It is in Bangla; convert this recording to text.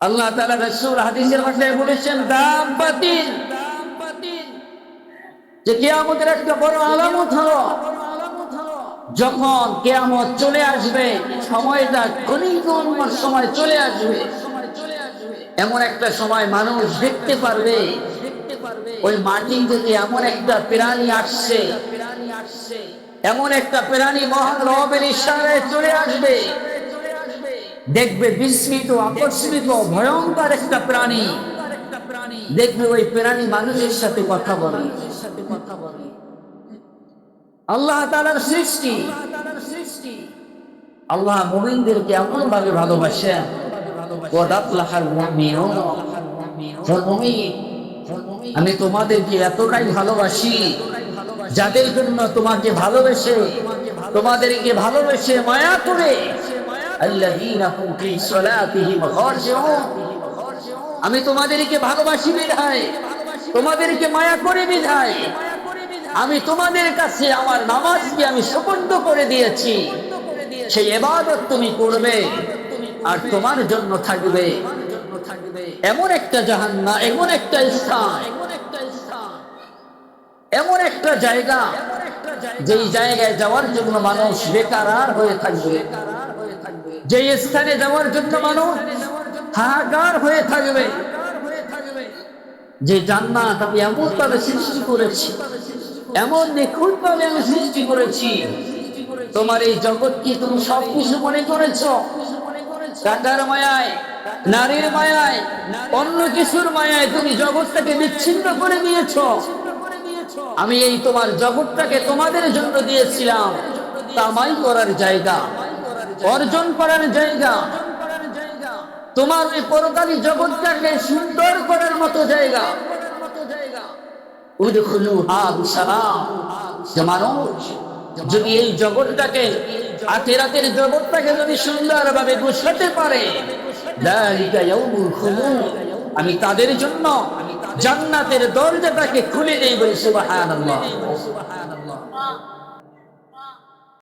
আল্লাহ তাআলা রাসূল হাদিসের ভাষায় বলেছেন দাব্বাতিন, যে কিয়ামতের একটা বড় আলামত হলো যখন কিয়ামত চলে আসবে, সময়টা ঘনিষ্ঠ সময় চলে আসবে, এমন একটা সময় মানুষ দেখতে পারবে ওই মাটি থেকে এমন একটা প্রাণী আসছে, এমন একটা প্রাণী মহান রবের ইশারায় চলে আসবে। দেখবে বিস্মিত, আকস্মিত, ভয়ঙ্কর একটা প্রাণী। দেখবে ওই প্রাণী মানুষের সাথে কথা বলে। আল্লাহ তাআলার সৃষ্টি, আল্লাহ মুমিনদেরকে এমন ভাবে ভালোবাসেন। আমি তোমাদেরকে এতটাই ভালোবাসি, যাদের জন্য তোমাকে ভালোবেসে, তোমাদেরকে ভালোবেসে মায়া করে আমি তোমাদেরকে ভালোবাসি বিধায়, তোমাদেরকে মায়া করে বিধায় আমি তোমাদের কাছে আমার নামাজকে আমি সুপর্দ করে দিয়েছি। সেই ইবাদত তুমি করবে আর তোমার জন্য থাকবে এমন একটা জাহান্নাম, এমন একটা স্থান, এমন একটা জায়গা, যেই জায়গায় যাওয়ার জন্য মানুষ বেকারার হয়ে থাকবে, যে স্থানে যাওয়ার জন্য মানুষ হাহাকার হয়ে থাকবে। যে জান্নাত আমি এমন ভাবে সৃষ্টি করেছি, এমন নিখুঁত ভাবে আমি সৃষ্টি করেছি, তোমার এই জগৎ কি তুমি সবকিছু মনে করেছো? টাকার মায়ায়, নারীর মায়ায়, অন্য কিছুর মায়ায় তুমি জগৎটাকে বিচ্ছিন্ন করে দিয়েছো। আমি এই তোমার জগৎটাকে তোমাদের জন্য দিয়েছিলাম কামাই করার জায়গা, অর্জন করার জায়গা, তোমার ওই পরকালী জগৎটাকে সুন্দর করার মতো জায়গা। যে মানুষ যদি এই জগৎটাকে, আখিরাতের জগৎটাকে যদি সুন্দরভাবে গুছাতে পারে, আমি তাদের জন্য জান্নাতের দরজাটাকে খুলে দেই। বলি সুবহানাল্লাহ।